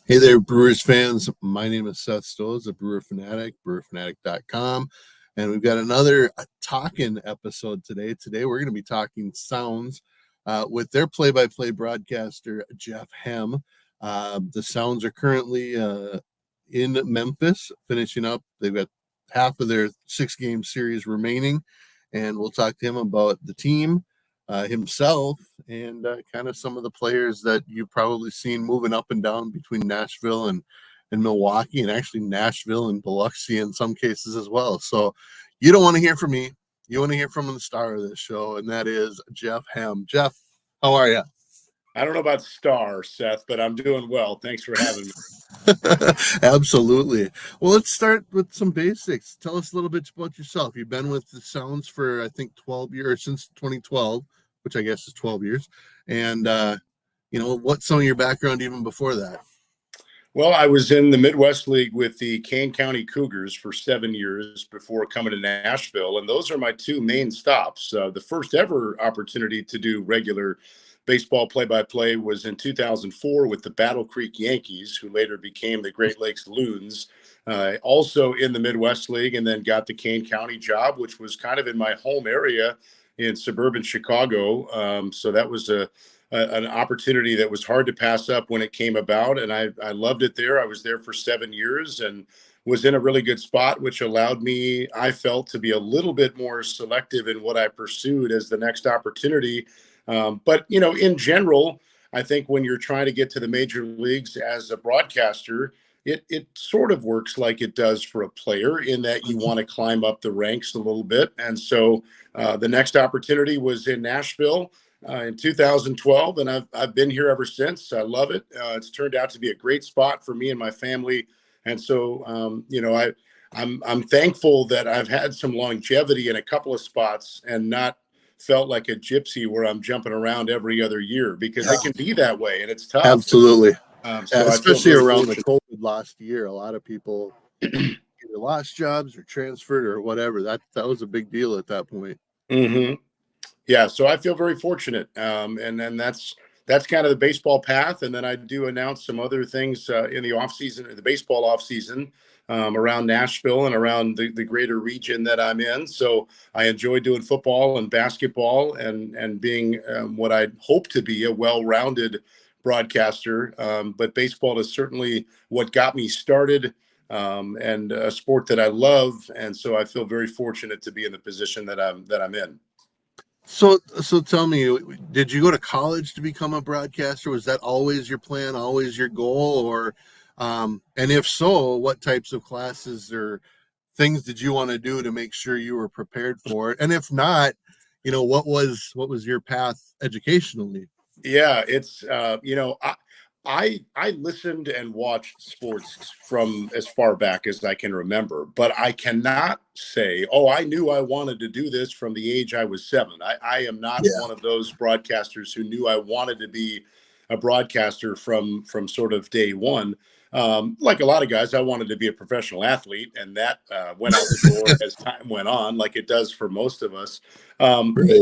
Hey there, Brewers fans. My name is Seth Stoles of Brewer Fanatic, brewerfanatic.com. And we've got another Talkin episode today. Today, we're going to be talking sounds with their play-by-play broadcaster, Jeff Hem. The Sounds are currently in Memphis, finishing up. They've got half of their 6-game series remaining. And we'll talk to him about the team, himself, and kind of some of the players that you've probably seen moving up and down between Nashville and Milwaukee, and actually Nashville and Biloxi in some cases as well. So you don't want to hear from me. You want to hear from the star of this show, and that is Jeff Hem. Jeff, how are you? I don't know about star, Seth, but I'm doing well. Thanks for having me. Absolutely. Well, let's start with some basics. Tell us a little bit about yourself. You've been with the Sounds for, I think, 12 years, since 2012, which I guess is 12 years. And, what's some of your background even before that? Well, I was in the Midwest League with the Kane County Cougars for 7 years before coming to Nashville. And those are my two main stops. The first ever opportunity to do regular baseball play-by-play was in 2004 with the Battle Creek Yankees, who later became the Great Lakes Loons. Also in the Midwest League, and then got the Kane County job, which was kind of in my home area in suburban Chicago. So that was an opportunity that was hard to pass up when it came about. And I loved it there. I was there for 7 years and was in a really good spot, which allowed me, I felt, to be a little bit more selective in what I pursued as the next opportunity. But in general, I think when you're trying to get to the major leagues as a broadcaster, it sort of works like it does for a player, in that you want to climb up the ranks a little bit. And so the next opportunity was in Nashville in 2012, and I've been here ever since. I love it. It's turned out to be a great spot for me and my family. And so, I'm thankful that I've had some longevity in a couple of spots and not felt like a gypsy where I'm jumping around every other year, because it can be that way and it's tough. Absolutely. So Especially around fortunate. the COVID last year, a lot of people either lost jobs or transferred or whatever. That was a big deal at that point. Mm-hmm. Yeah, so I feel very fortunate, and then that's kind of the baseball path. And then I do announce some other things in the off season, the baseball off season, around Nashville and around the greater region that I'm in. So I enjoy doing football and basketball and being what I hope to be, a well-rounded broadcaster. But baseball is certainly what got me started, and a sport that I love. And so I feel very fortunate to be in the position that I'm in. So tell me, did you go to college to become a broadcaster? Was that always your plan, always your goal, or and if so, what types of classes or things did you want to do to make sure you were prepared for it? And if not, what was your path educationally? Yeah, it's I listened and watched sports from as far back as I can remember, but I cannot say, oh, I knew I wanted to do this from the age I was 7. I am not Yeah. one of those broadcasters who knew I wanted to be a broadcaster from sort of day one. Like a lot of guys, I wanted to be a professional athlete, and that went out the door as time went on, like it does for most of us. Right.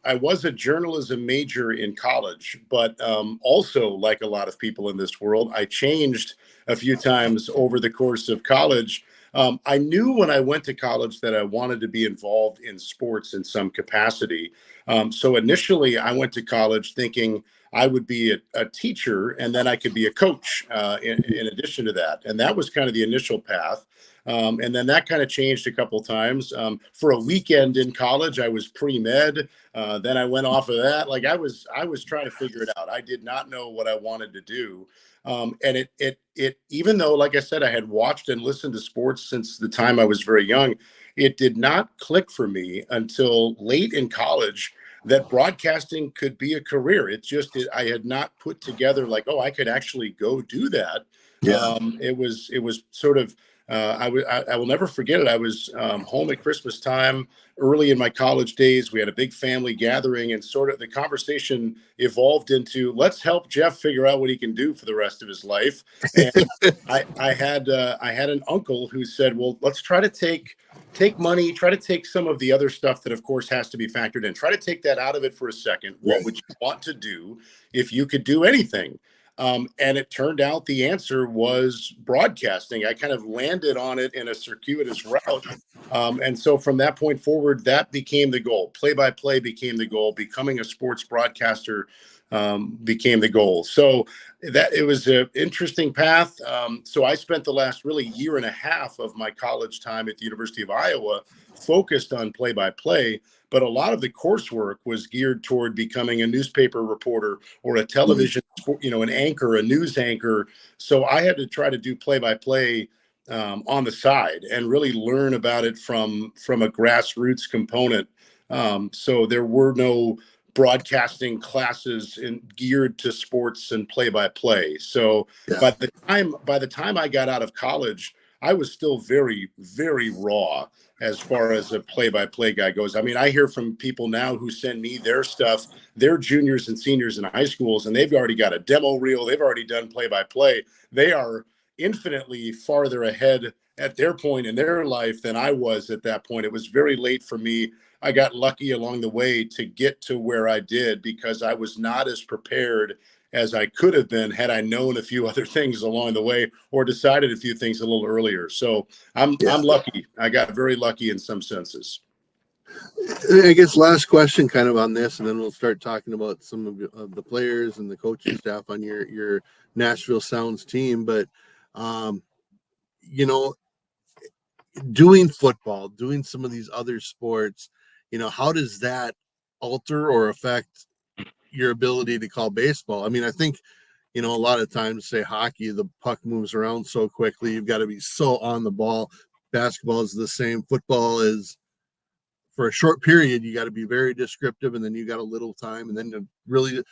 I was a journalism major in college, but also, like a lot of people in this world, I changed a few times over the course of college. I knew when I went to college that I wanted to be involved in sports in some capacity. So initially, I went to college thinking I would be a teacher, and then I could be a coach in addition to that. And that was kind of the initial path. And then that kind of changed a couple times. For a weekend in college, I was pre-med. Then I went off of that. Like I was trying to figure it out. I did not know what I wanted to do. And it even though, like I said, I had watched and listened to sports since the time I was very young, it did not click for me until late in college that broadcasting could be a career. I had not put together like, oh, I could actually go do that. Yeah. It was sort of, I will never forget it. I was home at Christmas time early in my college days. We had a big family gathering, and sort of the conversation evolved into, let's help Jeff figure out what he can do for the rest of his life. And I had an uncle who said, well, let's try to take money, try to take some of the other stuff that of course has to be factored in. Try to take that out of it for a second. What Right. would you want to do if you could do anything? And it turned out the answer was broadcasting. I kind of landed on it in a circuitous route. And so from that point forward, that became the goal. Play-by-play became the goal. Becoming a sports broadcaster became the goal. So that it was an interesting path. So I spent the last really year and a half of my college time at the University of Iowa focused on play-by-play, but a lot of the coursework was geared toward becoming a newspaper reporter or a television, an anchor, a news anchor. So I had to try to do play-by-play on the side and really learn about it from a grassroots component. So there were no broadcasting classes geared to sports and play-by-play. So Yeah. by the time I got out of college, I was still very, very raw as far as a play-by-play guy goes. I mean, I hear from people now who send me their stuff. They're juniors and seniors in high schools, and they've already got a demo reel. They've already done play-by-play. They are infinitely farther ahead at their point in their life than I was at that point. It was very late for me. I got lucky along the way to get to where I did because I was not as prepared as I could have been had I known a few other things along the way or decided a few things a little earlier. So I'm lucky. I got very lucky in some senses. I guess last question kind of on this, and then we'll start talking about some of the players and the coaching staff on your Nashville Sounds team. But, you know, doing football, doing some of these other sports, how does that alter or affect your ability to call baseball? I mean, I think, a lot of times, say hockey, the puck moves around so quickly. You've got to be so on the ball. Basketball is the same. Football is, for a short period, you got to be very descriptive, and then you got a little time, and then to really,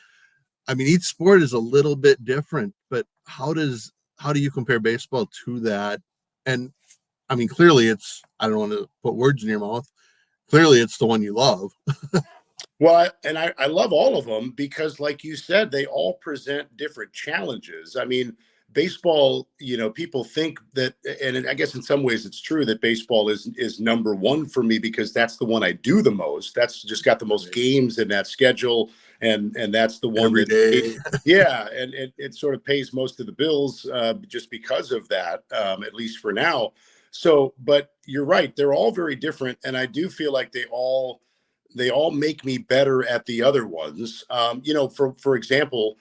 I mean, each sport is a little bit different, but how do you compare baseball to that? And I mean, clearly I don't want to put words in your mouth. Clearly it's the one you love. Well, I love all of them because, like you said, they all present different challenges. I mean, baseball, people think that, and I guess in some ways it's true that baseball is number one for me because that's the one I do the most. That's just got the most games in that schedule, and that's the one every day. Yeah, and it sort of pays most of the bills just because of that, at least for now. So, but you're right; they're all very different, and I do feel like they all make me better at the other ones. For example,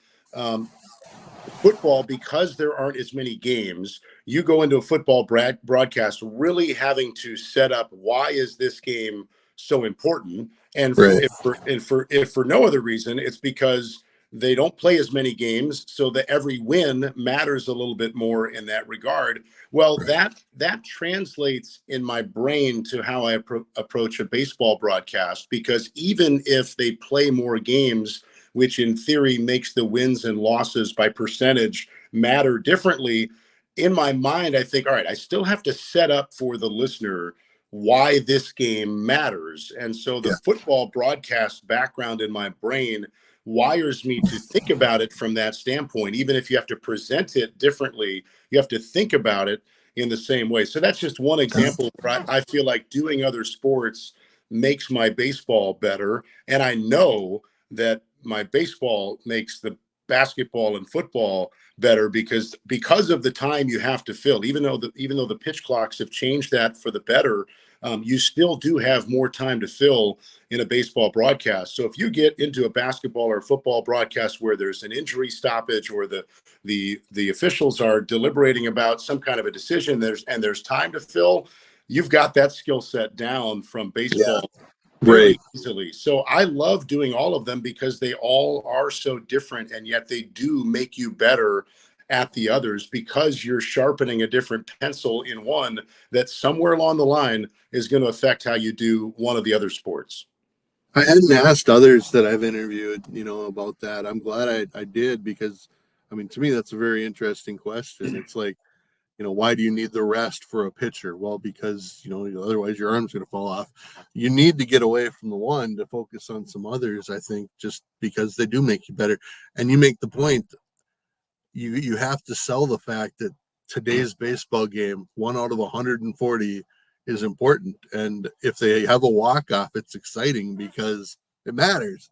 football, because there aren't as many games, you go into a football broadcast really having to set up why is this game so important, and Right. if for no other reason, it's because they don't play as many games, so that every win matters a little bit more in that regard. Well, Right. that translates in my brain to how I approach a baseball broadcast, because even if they play more games, which in theory makes the wins and losses by percentage matter differently, in my mind, I think, all right, I still have to set up for the listener why this game matters. And so the Yeah. football broadcast background in my brain wires me to think about it from that standpoint. Even if you have to present it differently, you have to think about it in the same way. So that's just one example where I feel like doing other sports makes my baseball better. And I know that my baseball makes the basketball and football better because of the time you have to fill. Even though the pitch clocks have changed that for the better, you still do have more time to fill in a baseball broadcast. So if you get into a basketball or football broadcast where there's an injury stoppage or the officials are deliberating about some kind of a decision, there's time to fill, you've got that skill set down from baseball. Yeah. Very Right. easily. So I love doing all of them because they all are so different, and yet they do make you better at the others because you're sharpening a different pencil in one that somewhere along the line is going to affect how you do one of the other sports. I hadn't asked others that I've interviewed, about that. I'm glad I did because, I mean, to me, that's a very interesting question. It's like, why do you need the rest for a pitcher? Well, because, otherwise your arm's going to fall off. You need to get away from the one to focus on some others, I think, just because they do make you better. And you make the point, you have to sell the fact that today's baseball game, 1 out of 140 is important. And if they have a walk-off, it's exciting because it matters.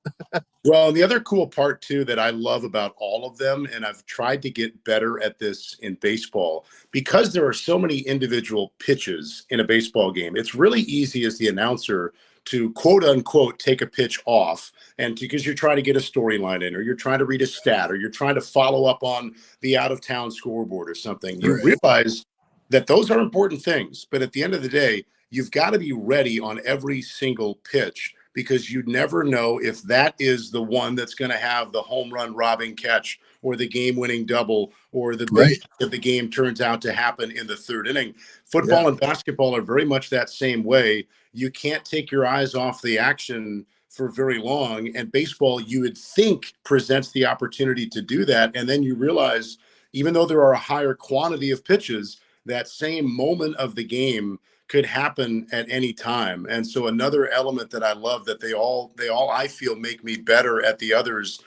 Well, and the other cool part too that I love about all of them, and I've tried to get better at this in baseball, because there are so many individual pitches in a baseball game. It's really easy as the announcer to quote unquote take a pitch off, and because you're trying to get a storyline in, or you're trying to read a stat, or you're trying to follow up on the out of town scoreboard or something. You Right. realize that those are important things, but at the end of the day, you've got to be ready on every single pitch, because you never know if that is the one that's going to have the home run robbing catch, or the game winning double, or the big Right. play of the game turns out to happen in the third inning. Yeah. Football and basketball are very much that same way. You can't take your eyes off the action for very long. And baseball, you would think, presents the opportunity to do that. And then you realize, even though there are a higher quantity of pitches, that same moment of the game could happen at any time. And so another element that I love, that they all I feel make me better at the others,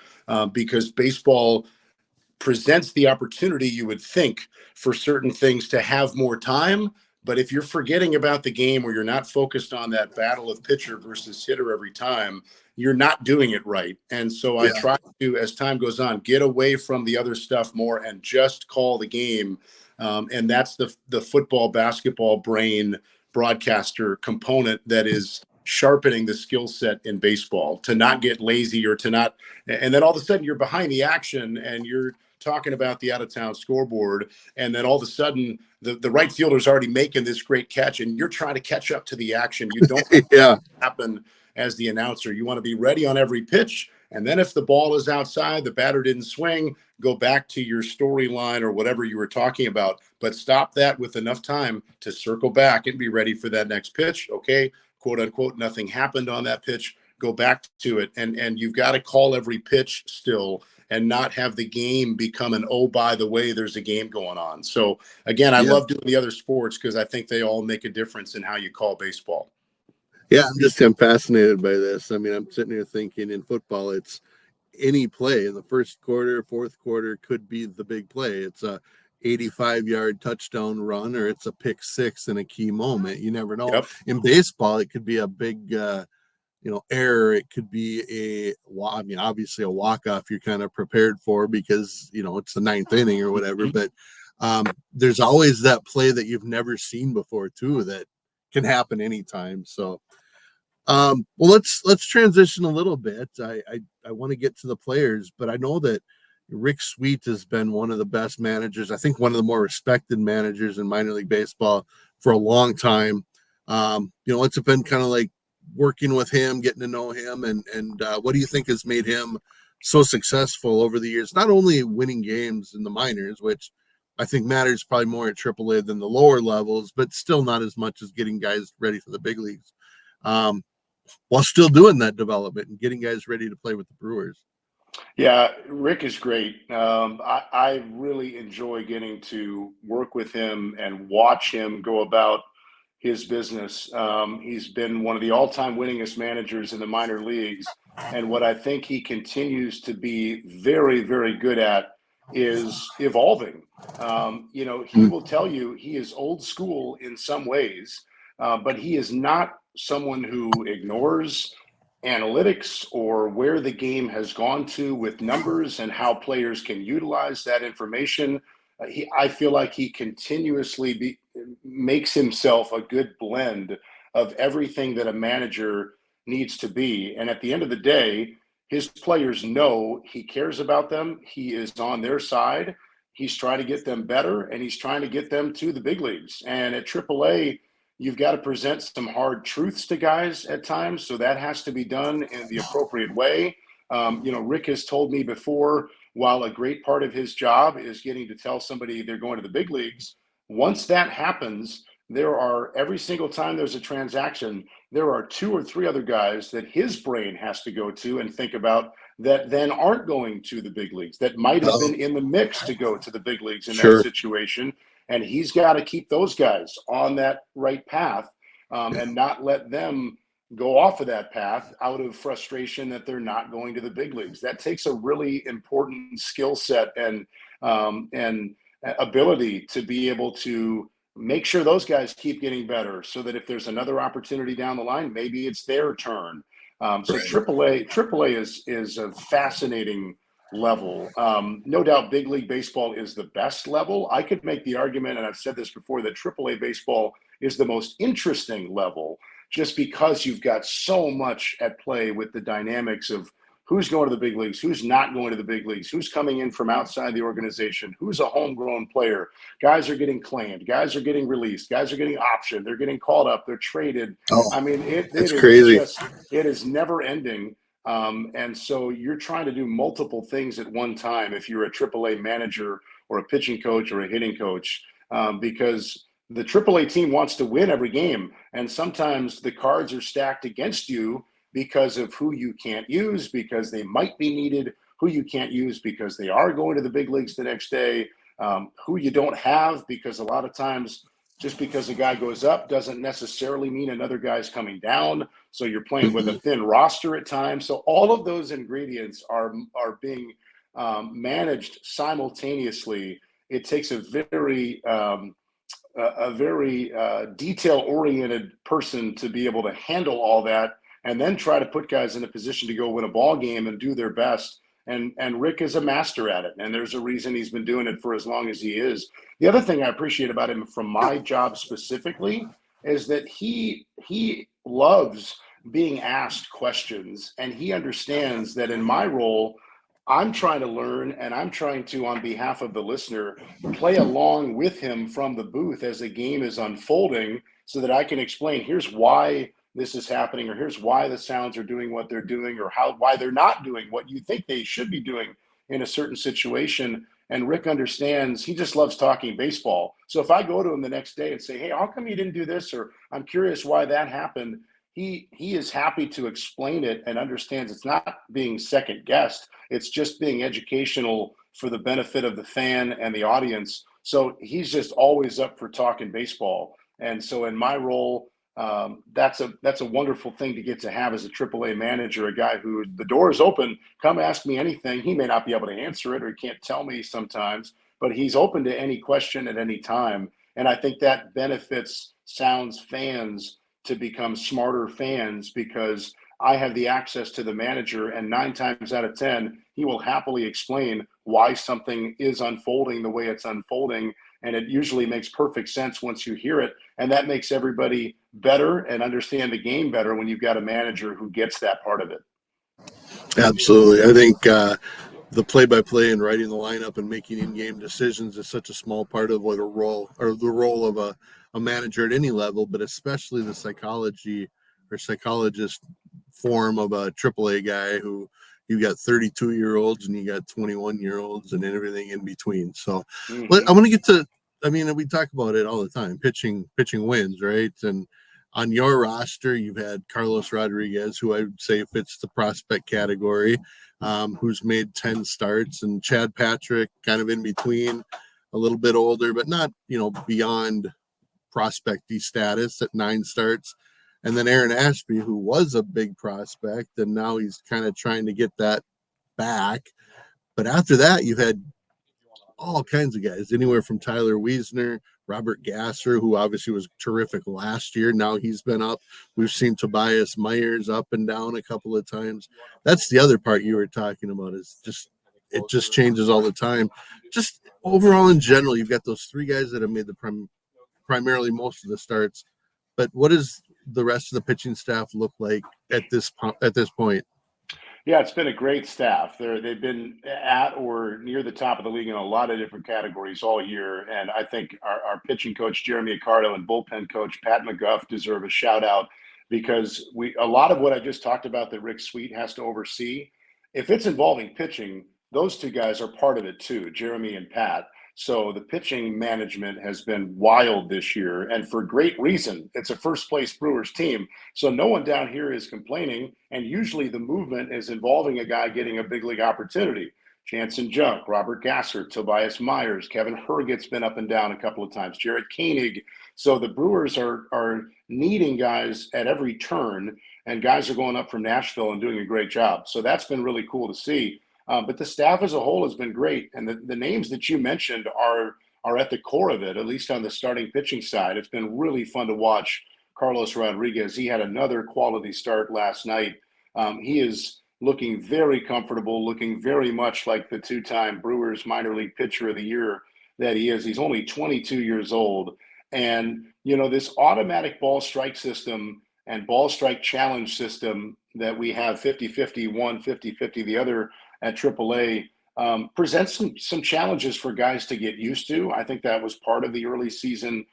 because baseball presents the opportunity, you would think, for certain things to have more time. But if you're forgetting about the game, or you're not focused on that battle of pitcher versus hitter every time, you're not doing it right. And so I Yeah. try to, as time goes on, get away from the other stuff more and just call the game. And that's the football, basketball brain broadcaster component that is sharpening the skill set in baseball, to not get lazy, or to not, and then all of a sudden you're behind the action and you're talking about the out of town scoreboard, and then all of a sudden the right fielder's already making this great catch, and you're trying to catch up to the action. You don't Yeah. happen as the announcer. You want to be ready on every pitch. And then if the ball is outside, the batter didn't swing, go back to your storyline or whatever you were talking about, but stop that with enough time to circle back and be ready for that next pitch. Okay, quote unquote, nothing happened on that pitch. Go back to it. And you've got to call every pitch still, and not have the game become an, oh, by the way, there's a game going on. So again, I Yeah. love doing the other sports, because I think they all make a difference in how you call baseball. Yeah. I'm fascinated by this. I mean, I'm sitting here thinking, in football, it's any play in the first quarter, fourth quarter could be the big play. It's a 85-yard touchdown run, or it's a pick six in a key moment. You never know. Yep. In baseball, it could be a big, error. It could be obviously a walk-off you're kind of prepared for, because, it's the ninth inning or whatever. But there's always that play that you've never seen before too, that can happen anytime. So, well, let's transition a little bit. I want to get to the players, but I know that Rick Sweet has been one of the best managers. I think one of the more respected managers in minor league baseball for a long time. It's been kind of like working with him, getting to know him, and what do you think has made him so successful over the years? Not only winning games in the minors, which I think matters probably more at AAA than the lower levels, but still not as much as getting guys ready for the big leagues, while still doing that development and getting guys ready to play with the Brewers. Yeah, Rick is great. I really enjoy getting to work with him and watch him go about his business. He's been one of the all-time winningest managers in the minor leagues. And what I think he continues to be very, very good at is evolving. He will tell you he is old school in some ways, but he is not someone who ignores analytics or where the game has gone to with numbers and how players can utilize that information. I feel like he continuously makes himself a good blend of everything that a manager needs to be. And at the end of the day, his players know he cares about them. He is on their side. He's trying to get them better, and he's trying to get them to the big leagues. And at AAA, you've got to present some hard truths to guys at times. So that has to be done in the appropriate way. Rick has told me before, while a great part of his job is getting to tell somebody they're going to the big leagues, once that happens, every single time there's a transaction, there are two or three other guys that his brain has to go to and think about that then aren't going to the big leagues, that might have been in the mix to go to the big leagues in that situation. And he's got to keep those guys on that right path, and not let them go off of that path out of frustration that they're not going to the big leagues. That takes a really important skill set and ability to be able to make sure those guys keep getting better, so that if there's another opportunity down the line, maybe it's their turn. So AAA is a fascinating level. No doubt big league baseball is the best level. I could make the argument, and I've said this before, that AAA baseball is the most interesting level just because you've got so much at play with the dynamics of who's going to the big leagues, who's not going to the big leagues, who's coming in from outside the organization, who's a homegrown player. Guys are getting claimed, guys are getting released, guys are getting optioned, they're getting called up, they're traded. Oh, I mean, it it's is crazy. it is never ending. And so you're trying to do multiple things at one time if you're a AAA manager or a pitching coach or a hitting coach, because the AAA team wants to win every game. And sometimes the cards are stacked against you because of who you can't use, because they might be needed, who you can't use because they are going to the big leagues the next day, who you don't have, because a lot of times just because a guy goes up doesn't necessarily mean another guy's coming down. So you're playing with a thin roster at times. So all of those ingredients are being managed simultaneously. It takes a very detail-oriented person to be able to handle all that and then try to put guys in a position to go win a ball game and do their best. And Rick is a master at it, and there's a reason he's been doing it for as long as he is. The other thing I appreciate about him from my job specifically is that he loves being asked questions, and he understands that in my role, I'm trying to learn, and I'm trying to, on behalf of the listener, play along with him from the booth as the game is unfolding so that I can explain, here's why this is happening, or here's why the sounds are doing what they're doing, or why they're not doing what you think they should be doing in a certain situation. And Rick understands, he just loves talking baseball. So if I go to him the next day and say, hey, how come you didn't do this? Or I'm curious why that happened. He is happy to explain it and understands it's not being second guessed. It's just being educational for the benefit of the fan and the audience. So he's just always up for talking baseball. And so in my role, that's a wonderful thing to get to have as a AAA manager, a guy who the door is open. Come ask me anything. He may not be able to answer it, or he can't tell me sometimes, but he's open to any question at any time. And I think that benefits Sounds fans to become smarter fans, because I have the access to the manager, and 9 times out of 10, he will happily explain why something is unfolding the way it's unfolding. And it usually makes perfect sense once you hear it. And that makes everybody better and understand the game better when you've got a manager who gets that part of it. Absolutely. I think the play-by-play and writing the lineup and making in-game decisions is such a small part of what a role, or the role of a manager at any level, but especially the psychology or psychologist form of a AAA guy who you got 32-year-olds and you got 21-year-olds and everything in between. So I want to get to, I mean, we talk about it all the time. Pitching wins, right? And on your roster, you've had Carlos Rodriguez, who I would say fits the prospect category, who's made 10 starts, and Chad Patrick, kind of in between, a little bit older, but not, beyond prospecty status at 9 starts. And then Aaron Ashby, who was a big prospect, and now he's kind of trying to get that back. But after that, you've had all kinds of guys, anywhere from Tyler Wiesner, Robert Gasser, who obviously was terrific last year. Now he's been up. We've seen Tobias Myers up and down a couple of times. That's the other part you were talking about, is it just changes all the time. Just overall in general, you've got those 3 guys that have made the primarily most of the starts. But what does the rest of the pitching staff look like at this point? Yeah, it's been a great staff. They've been at or near the top of the league in a lot of different categories all year. And I think our pitching coach, Jeremy Accardo, and bullpen coach, Pat McGuff, deserve a shout out, because a lot of what I just talked about that Rick Sweet has to oversee, if it's involving pitching, those 2 guys are part of it too, Jeremy and Pat. So the pitching management has been wild this year, and for great reason. It's a first-place Brewers team, so no one down here is complaining, and usually the movement is involving a guy getting a big league opportunity. Jansen Junk, Robert Gasser, Tobias Myers, Kevin Herget's been up and down a couple of times, Jared Koenig. So the Brewers are needing guys at every turn, and guys are going up from Nashville and doing a great job. So that's been really cool to see. But the staff as a whole has been great. And the names that you mentioned are at the core of it, at least on the starting pitching side. It's been really fun to watch Carlos Rodriguez. He had another quality start last night. He is looking very comfortable, looking very much like the two-time Brewers minor league pitcher of the year that he is. He's only 22 years old. And, this automatic ball strike system and ball strike challenge system that we have 50-50 one, 50-50 the other at AAA presents some challenges for guys to get used to. I think that was part of the early season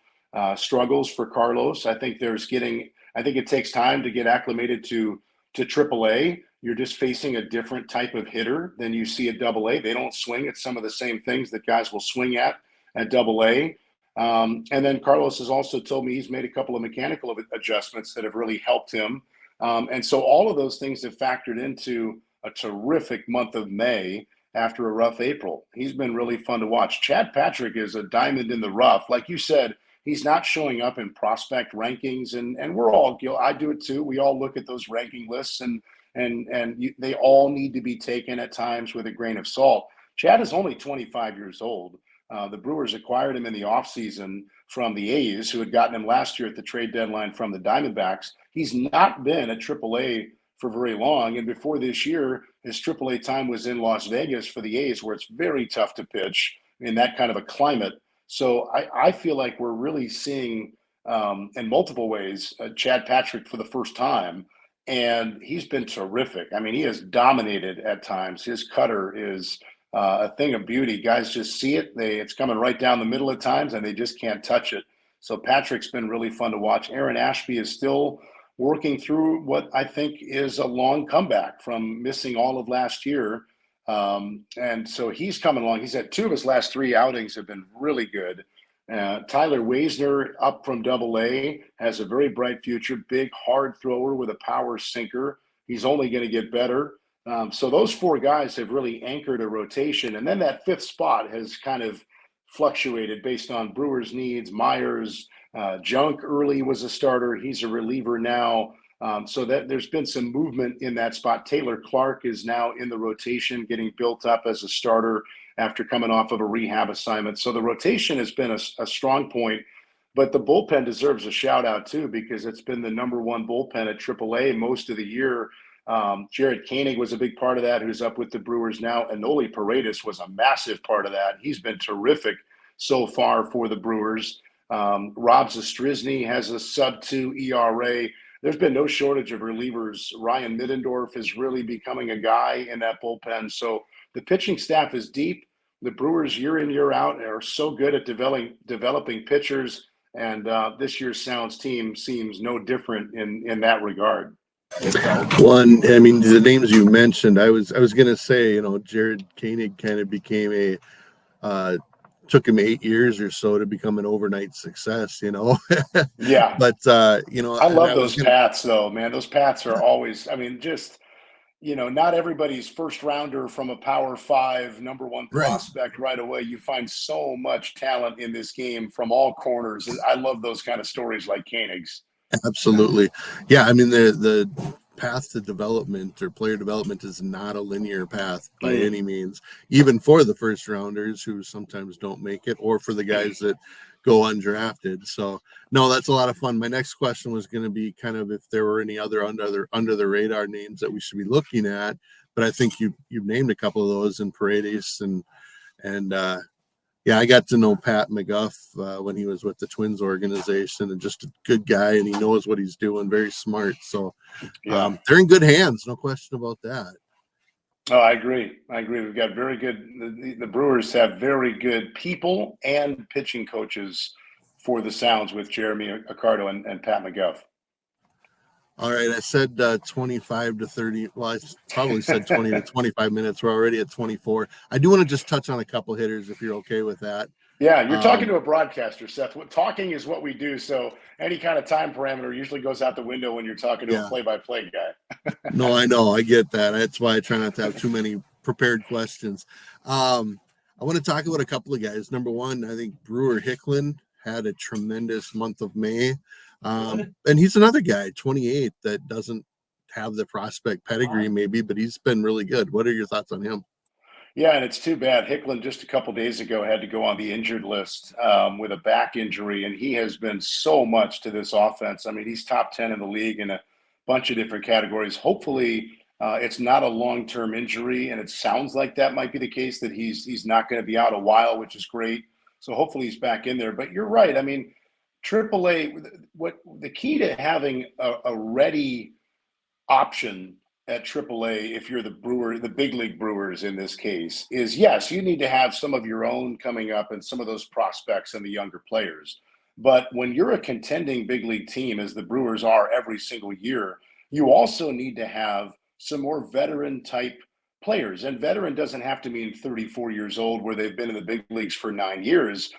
struggles for Carlos. I think it takes time to get acclimated to AAA. You're just facing a different type of hitter than you see at AA. They don't swing at some of the same things that guys will swing at AA. And then Carlos has also told me he's made a couple of mechanical adjustments that have really helped him. And so all of those things have factored into a terrific month of May after a rough April. He's been really fun to watch. Chad Patrick is a diamond in the rough. Like you said, he's not showing up in prospect rankings, and we're all, I do it too. We all look at those ranking lists, and they all need to be taken at times with a grain of salt. Chad is only 25 years old. The Brewers acquired him in the offseason from the A's, who had gotten him last year at the trade deadline from the Diamondbacks. He's not been at AAA for very long, and before this year, his AAA time was in Las Vegas for the A's, where it's very tough to pitch in that kind of a climate. So I feel like we're really seeing, in multiple ways, Chad Patrick for the first time, and he's been terrific. I mean, he has dominated at times. His cutter is a thing of beauty. Guys just see it. It's coming right down the middle at times, and they just can't touch it. So Patrick's been really fun to watch. Aaron Ashby is still working through what I think is a long comeback from missing all of last year. And so he's coming along. He's had 2 of his last 3 outings have been really good. Tyler Waisner up from AA has a very bright future, big, hard thrower with a power sinker. He's only going to get better. So those 4 guys have really anchored a rotation. And then that 5th spot has kind of fluctuated based on Brewers' needs. Myers, Junk early was a starter. He's a reliever now. So that there's been some movement in that spot. Taylor Clark is now in the rotation, getting built up as a starter after coming off of a rehab assignment. So the rotation has been a strong point, but the bullpen deserves a shout out too, because it's been the number 1 bullpen at AAA most of the year. Jared Koenig was a big part of that, who's up with the Brewers now. Enoli Paredes was a massive part of that. He's been terrific so far for the Brewers. Rob Zastryzny has a sub-2 ERA. There's been no shortage of relievers. Ryan Middendorf is really becoming a guy in that bullpen. So the pitching staff is deep. The Brewers year in, year out are so good at developing pitchers. And this year's Sounds team seems no different in that regard. Well, and I mean, the names you mentioned, I was going to say, Jared Koenig kind of became took him 8 years or so to become an overnight success, Yeah. But, I love those paths though, man. Those paths are always, just, not everybody's first rounder from a Power 5 number 1 prospect right away. You find so much talent in this game from all corners. I love those kind of stories like Koenig's. Absolutely. Yeah. I mean, the path to development or player development is not a linear path by any means, even for the first rounders who sometimes don't make it, or for the guys that go undrafted. So no, that's a lot of fun. My next question was going to be kind of if there were any other under the radar names that we should be looking at, but I think you've named a couple of those in Paredes and yeah, I got to know Pat McGuff when he was with the Twins organization, and just a good guy, and he knows what he's doing, very smart. So they're in good hands, no question about that. Oh, I agree. We've got very good – the Brewers have very good people and pitching coaches for the Sounds with Jeremy Accardo and Pat McGuff. All right, I said 25 to 30. Well, I probably said 20 to 25 minutes. We're already at 24. I do want to just touch on a couple hitters, if you're okay with that. Yeah, you're talking to a broadcaster, Seth. Talking is what we do, so any kind of time parameter usually goes out the window when you're talking to a play-by-play guy. No, I know. I get that. That's why I try not to have too many prepared questions. I want to talk about a couple of guys. Number one, I think Brewer Hicklin had a tremendous month of May. And he's another guy, 28, that doesn't have the prospect pedigree maybe, but he's been really good. What are your thoughts on him? Yeah, and it's too bad. Hicklin just a couple days ago had to go on the injured list with a back injury, and he has been so much to this offense. I mean, he's top 10 in the league in a bunch of different categories. Hopefully, it's not a long-term injury, and it sounds like that might be the case, that he's not going to be out a while, which is great. So hopefully he's back in there. But you're right. I mean, AAA, what the key to having a ready option at AAA, if you're the big league Brewers in this case, is yes, you need to have some of your own coming up and some of those prospects and the younger players. But when you're a contending big league team, as the Brewers are every single year, you also need to have some more veteran type players. And veteran doesn't have to mean 34 years old where they've been in the big leagues for 9 years.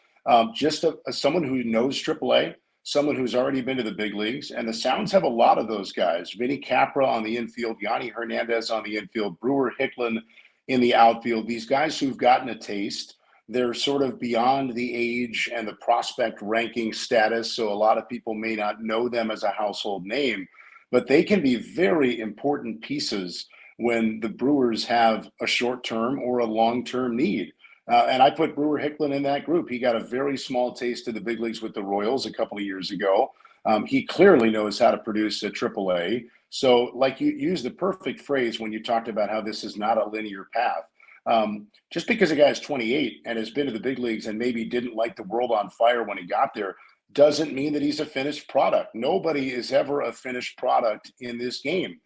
Just someone who knows AAA, someone who's already been to the big leagues. And the Sounds have a lot of those guys. Vinny Capra on the infield, Yanni Hernandez on the infield, Brewer Hicklin in the outfield. These guys who've gotten a taste, they're sort of beyond the age and the prospect ranking status. So a lot of people may not know them as a household name, but they can be very important pieces when the Brewers have a short-term or a long-term need. And I put Brewer Hicklin in that group. He got a very small taste of the big leagues with the Royals a couple of years ago. He clearly knows how to produce at AAA. So, like, you used the perfect phrase when you talked about how this is not a linear path. Just because a guy is 28 and has been to the big leagues and maybe didn't light the world on fire when he got there doesn't mean that he's a finished product. Nobody is ever a finished product in this game.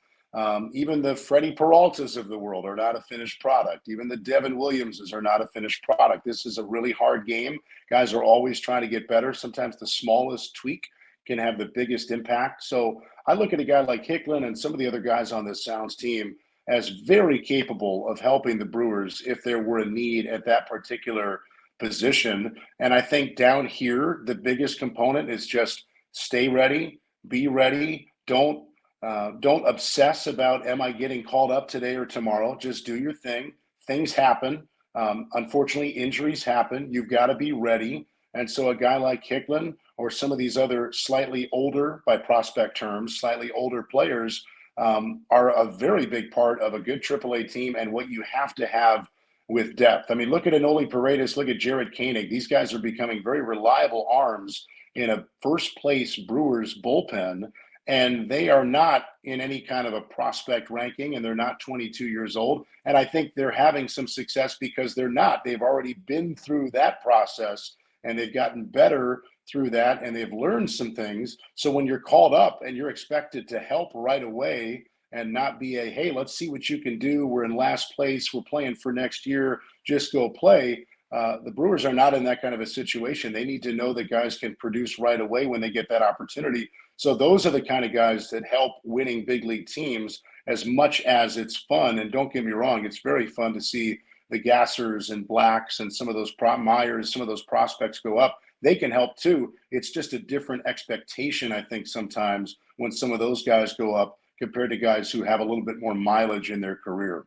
Even the Freddie Peraltas of the world are not a finished product. Even the Devin Williamses are not a finished product. This is a really hard game. Guys are always trying to get better. Sometimes the smallest tweak can have the biggest impact. So I look at a guy like Hicklin and some of the other guys on this Sounds team as very capable of helping the Brewers if there were a need at that particular position. And I think down here, the biggest component is just stay ready, be ready. Don't obsess about, am I getting called up today or tomorrow? Just do your thing. Things happen. Unfortunately, injuries happen. You've got to be ready. And so a guy like Hicklin or some of these other slightly older, by prospect terms, slightly older players are a very big part of a good AAA team and what you have to have with depth. I mean, look at Enoli Paredes, look at Jared Koenig. These guys are becoming very reliable arms in a first-place Brewers bullpen. And they are not in any kind of a prospect ranking, and they're not 22 years old. And I think they're having some success because they're not. They've already been through that process, and they've gotten better through that, and they've learned some things. So when you're called up and you're expected to help right away and not be a, hey, let's see what you can do. We're in last place. We're playing for next year. Just go play. The Brewers are not in that kind of a situation. They need to know that guys can produce right away when they get that opportunity. So those are the kind of guys that help winning big league teams as much as it's fun. And don't get me wrong, it's very fun to see the Gassers and Blacks and some of those Myers, some of those prospects go up. They can help too. It's just a different expectation, I think, sometimes when some of those guys go up compared to guys who have a little bit more mileage in their career.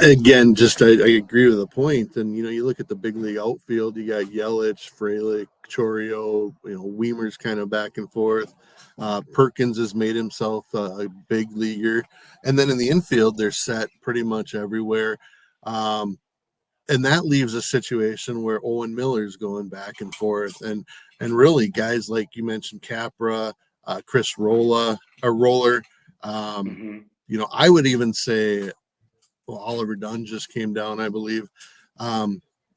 Again, just I agree with the point. And you look at the big league outfield. You got Yelich, Frelick, Chorio. Weimer's kind of back and forth. Perkins has made himself a big leaguer, and then in the infield, they're set pretty much everywhere. And that leaves a situation where Owen Miller's going back and forth, and really guys like you mentioned, Capra, Chris Roller. I would even say, Oliver Dunn just came down, I believe.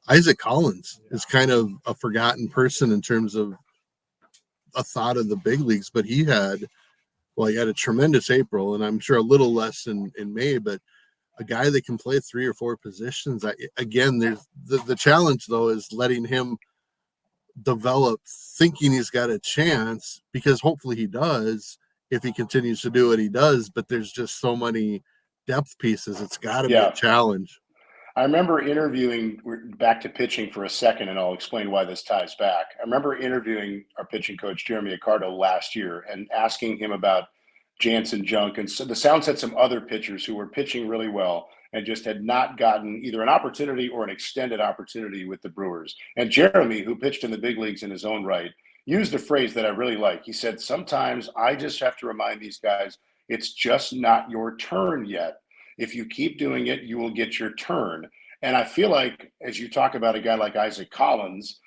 Isaac Collins is kind of a forgotten person in terms of a thought of the big leagues, but he had a tremendous April, and I'm sure a little less in May, but a guy that can play 3 or 4 positions. There's the challenge, though, is letting him develop, thinking he's got a chance, because hopefully he does if he continues to do what he does, but there's just so many depth pieces. It's got to be a challenge. I remember interviewing, back to pitching for a second, and I'll explain why this ties back. I remember interviewing our pitching coach, Jeremy Accardo, last year and asking him about Jansen Junk. And so the Sounds had some other pitchers who were pitching really well and just had not gotten either an opportunity or an extended opportunity with the Brewers. And Jeremy, who pitched in the big leagues in his own right, used a phrase that I really like. He said, sometimes I just have to remind these guys, it's just not your turn yet. If you keep doing it, you will get your turn. And I feel like, as you talk about a guy like Isaac Collins,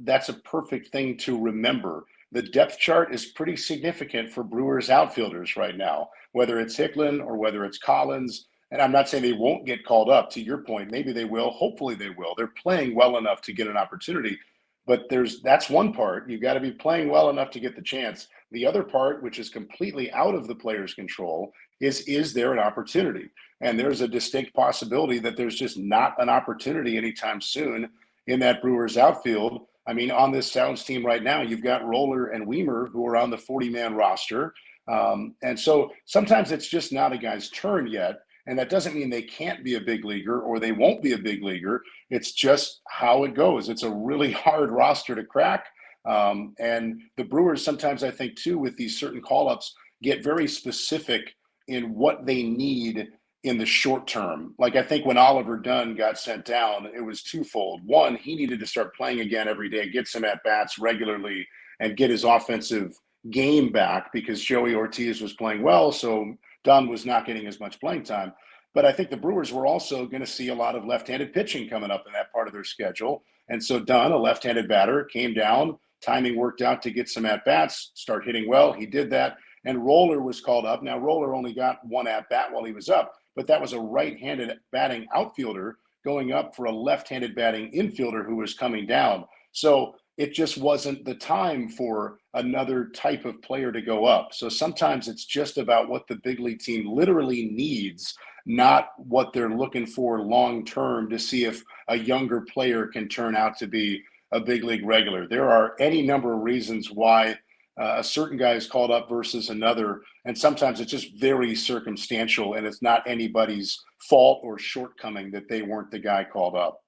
that's a perfect thing to remember. the depth chart is pretty significant for Brewers outfielders right now, whether it's Hicklin or whether it's Collins. And I'm not saying they won't get called up. To your point, maybe they will. Hopefully they will. They're playing well enough to get an opportunity. But that's one part. You've got to be playing well enough to get the chance. The other part, which is completely out of the player's control, is there an opportunity? And there's a distinct possibility that there's just not an opportunity anytime soon in that Brewers outfield. I mean, on this Sounds team right now, you've got Roller and Weimer who are on the 40-man roster. And so sometimes it's just not a guy's turn yet. And that doesn't mean they can't be a big leaguer or they won't be a big leaguer. It's just how it goes. It's a really hard roster to crack. And the Brewers sometimes, I think, too, with these certain call-ups, get very specific in what they need in the short term. Like, I think when Oliver Dunn got sent down, it was twofold. One, he needed to start playing again every day, get some at-bats regularly, and get his offensive game back because Joey Ortiz was playing well, so Dunn was not getting as much playing time. But I think the Brewers were also going to see a lot of left-handed pitching coming up in that part of their schedule. And so Dunn, a left-handed batter, came down. Timing worked out to get some at-bats, start hitting well. He did that. And Roller was called up. Now, Roller only got one at-bat while he was up, but that was a right-handed batting outfielder going up for a left-handed batting infielder who was coming down. So it just wasn't the time for another type of player to go up. So sometimes it's just about what the big league team literally needs, not what they're looking for long-term to see if a younger player can turn out to be a big league regular. There are any number of reasons why a certain guy is called up versus another. And sometimes it's just very circumstantial and it's not anybody's fault or shortcoming that they weren't the guy called up.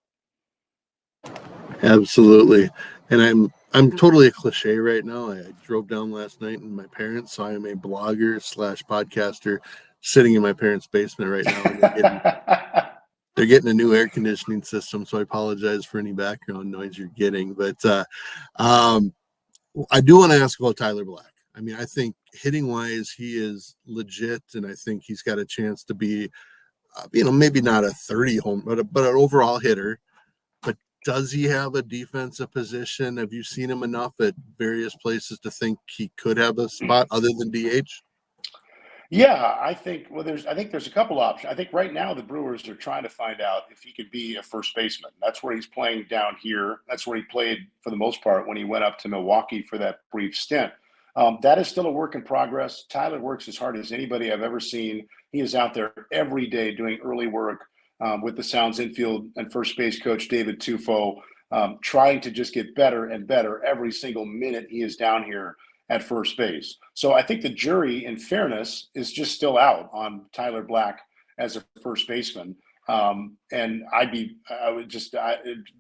Absolutely. And I'm totally a cliche right now. I drove down last night and my parents saw I'm a blogger / podcaster sitting in my parents' basement right now. And they're getting a new air conditioning system, so I apologize for any background noise you're getting. But I do want to ask about Tyler Black. I mean, I think hitting wise, he is legit, and I think he's got a chance to be, maybe not a 30 home, but an overall hitter. But does he have a defensive position? Have you seen him enough at various places to think he could have a spot other than DH? Yeah, I think there's a couple options. I think right now the Brewers are trying to find out if he could be a first baseman. That's where he's playing down here. That's where he played for the most part when he went up to Milwaukee for that brief stint. That is still a work in progress. Tyler works as hard as anybody I've ever seen. He is out there every day doing early work with the Sounds infield and first base coach David Tufo, trying to just get better and better every single minute he is down here at first base. So I think the jury, in fairness, is just still out on Tyler Black as a first baseman. And it'd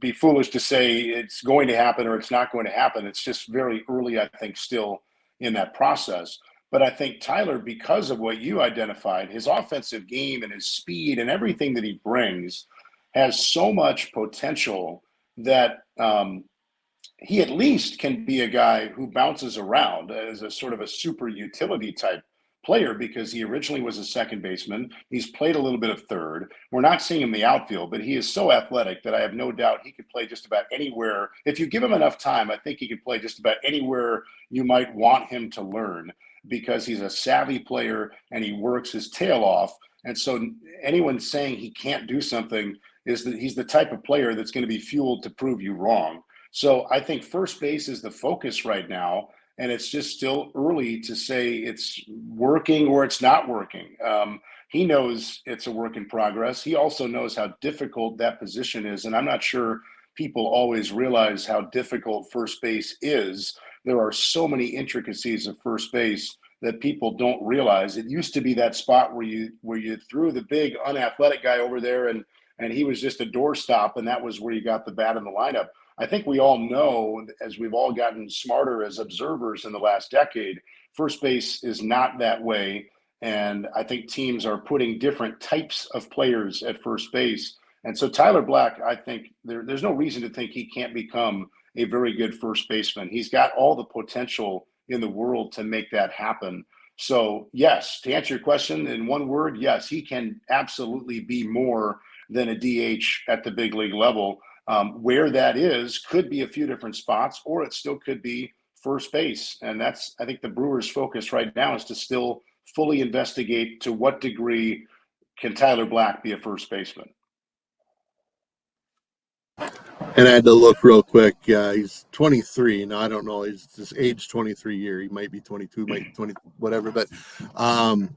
be foolish to say it's going to happen or it's not going to happen. It's just very early, I think, still in that process. But I think Tyler, because of what you identified, his offensive game and his speed and everything that he brings has so much potential that he at least can be a guy who bounces around as a sort of a super utility type player because he originally was a second baseman. He's played a little bit of third. We're not seeing him in the outfield, but he is so athletic that I have no doubt he could play just about anywhere. If you give him enough time, I think he could play just about anywhere you might want him to learn because he's a savvy player and he works his tail off. And so anyone saying he can't do something is that he's the type of player that's going to be fueled to prove you wrong. So I think first base is the focus right now, and it's just still early to say it's working or it's not working. He knows it's a work in progress. He also knows how difficult that position is, and I'm not sure people always realize how difficult first base is. There are so many intricacies of first base that people don't realize. It used to be that spot where you threw the big unathletic guy over there and he was just a doorstop, and that was where you got the bat in the lineup. I think we all know, as we've all gotten smarter as observers in the last decade, first base is not that way. And I think teams are putting different types of players at first base. And so Tyler Black, I think there's no reason to think he can't become a very good first baseman. He's got all the potential in the world to make that happen. So, yes, to answer your question in one word, yes, he can absolutely be more than a DH at the big league level. Where that is could be a few different spots, or it still could be first base. And that's, I think, the Brewers' focus right now is to still fully investigate to what degree can Tyler Black be a first baseman. And I had to look real quick. He's 23. Now, I don't know. He's just age 23 year. He might be 22, might be 20, whatever. But, I'm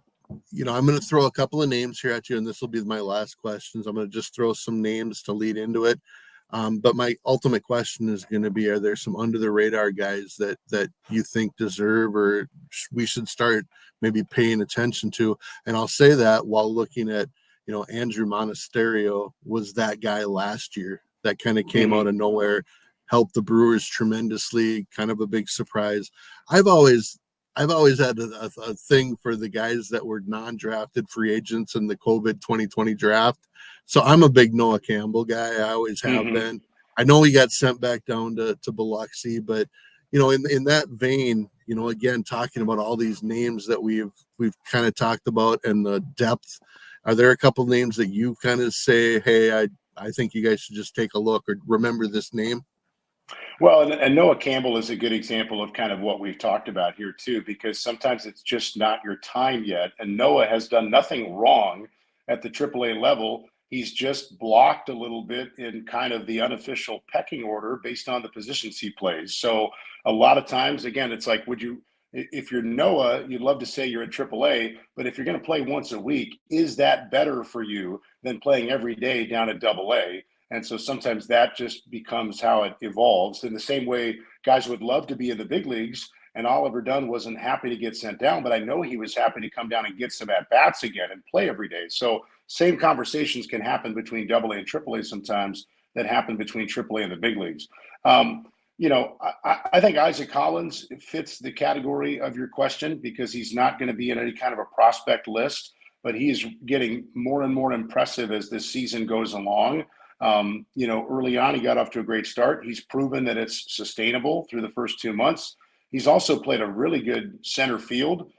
going to throw a couple of names here at you, and this will be my last questions. I'm going to just throw some names to lead into it. But my ultimate question is going to be, are there some under the radar guys that you think deserve or we should start maybe paying attention to? And I'll say that while looking at, Andrew Monasterio was that guy last year that kind of came out of nowhere, helped the Brewers tremendously, kind of a big surprise. I've always had a thing for the guys that were non-drafted free agents in the COVID 2020 draft. So I'm a big Noah Campbell guy. I always have been. I know he got sent back down to Biloxi, but in that vein, again, talking about all these names that we've kind of talked about and the depth, are there a couple names that you kind of say, hey, I think you guys should just take a look or remember this name? Well, and Noah Campbell is a good example of kind of what we've talked about here too, because sometimes it's just not your time yet. And Noah has done nothing wrong at the AAA level. He's just blocked a little bit in kind of the unofficial pecking order based on the positions he plays. So a lot of times, again, it's like, if you're Noah, you'd love to say you're at AAA, but if you're going to play once a week, is that better for you than playing every day down at AA? And so sometimes that just becomes how it evolves. In the same way, guys would love to be in the big leagues, and Oliver Dunn wasn't happy to get sent down, but I know he was happy to come down and get some at-bats again and play every day. So same conversations can happen between AA and AAA sometimes that happen between AAA and the big leagues. I think Isaac Collins fits the category of your question because he's not going to be in any kind of a prospect list, but he's getting more and more impressive as this season goes along. Early on, he got off to a great start. He's proven that it's sustainable through the first 2 months. He's also played a really good center field.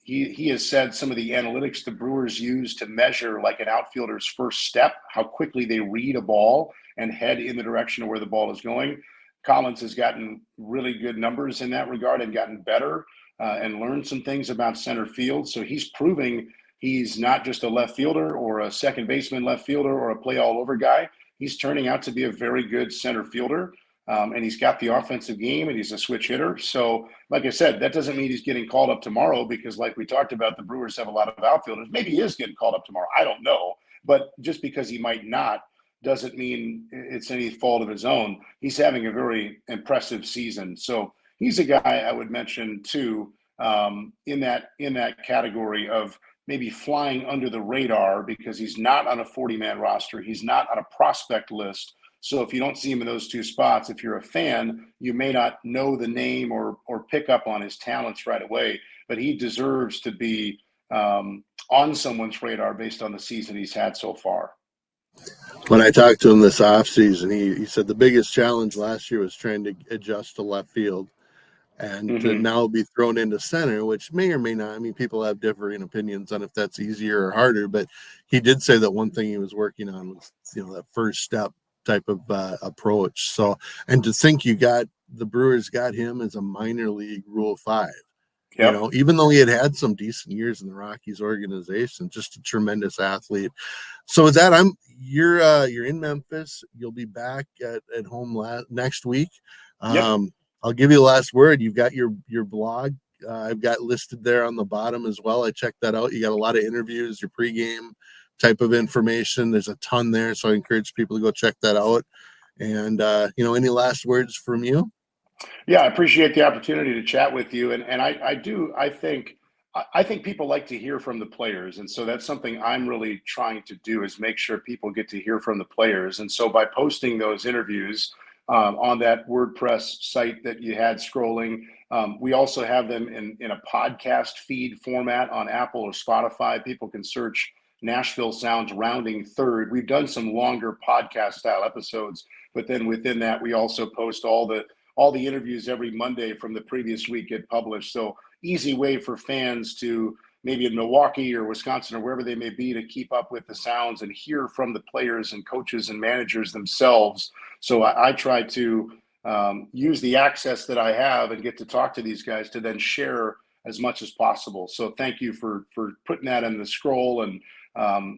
He has said some of the analytics the Brewers use to measure like an outfielder's first step, how quickly they read a ball and head in the direction of where the ball is going. Collins has gotten really good numbers in that regard and gotten better and learned some things about center field. So he's proving he's not just a left fielder or a second baseman left fielder or a play all over guy. He's turning out to be a very good center fielder. And he's got the offensive game and he's a switch hitter. So like I said, that doesn't mean he's getting called up tomorrow because like we talked about, the Brewers have a lot of outfielders. Maybe he is getting called up tomorrow. I don't know. But just because he might not doesn't mean it's any fault of his own. He's having a very impressive season. So he's a guy I would mention too, in that category of maybe flying under the radar because he's not on a 40-man roster. He's not on a prospect list. So if you don't see him in those two spots, if you're a fan, you may not know the name or pick up on his talents right away, but he deserves to be on someone's radar based on the season he's had so far. When I talked to him this offseason, he said the biggest challenge last year was trying to adjust to left field and to now be thrown into center, which may or may not. I mean, people have differing opinions on if that's easier or harder, but he did say that one thing he was working on was, that first step type of approach. So, and to think the Brewers got him as a minor league Rule 5. Yep. Even though he had some decent years in the Rockies organization, just a tremendous athlete. So with that, you're in Memphis. You'll be back at home next week. Yep. I'll give you the last word. You've got your blog. I've got listed there on the bottom as well. I checked that out. You got a lot of interviews, your pregame type of information. There's a ton there, so I encourage people to go check that out. And any last words from you? Yeah, I appreciate the opportunity to chat with you. And I think people like to hear from the players. And so that's something I'm really trying to do is make sure people get to hear from the players. And so by posting those interviews on that WordPress site that you had scrolling, we also have them in a podcast feed format on Apple or Spotify. People can search Nashville Sounds Rounding Third. We've done some longer podcast style episodes, but then within that, we also post all the interviews every Monday from the previous week get published. So easy way for fans to maybe in Milwaukee or Wisconsin or wherever they may be to keep up with the sounds and hear from the players and coaches and managers themselves. So I try to use the access that I have and get to talk to these guys to then share as much as possible. So thank you for putting that in the scroll. And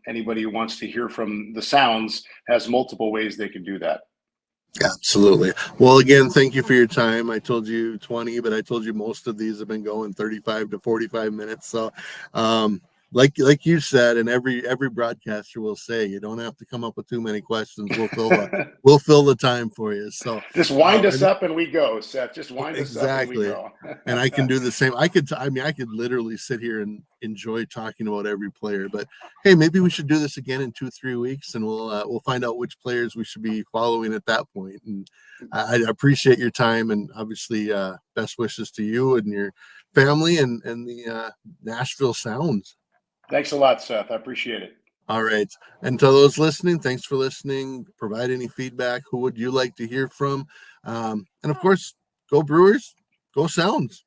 anybody who wants to hear from the sounds has multiple ways they can do that. Absolutely. Well, again, thank you for your time. I told you 20, but I told you most of these have been going 35 to 45 minutes. So, like you said, and every broadcaster will say, you don't have to come up with too many questions. We'll fill the time for you. So just wind us up and we go, Seth. Just wind us up and we go. And I can do the same. I could literally sit here and enjoy talking about every player. But hey, maybe we should do this again in 2-3 weeks, and we'll find out which players we should be following at that point. And I appreciate your time, and obviously, best wishes to you and your family and the Nashville Sounds. Thanks a lot, Seth. I appreciate it. All right. And to those listening, thanks for listening. Provide any feedback. Who would you like to hear from? And of course, go Brewers, go Sounds.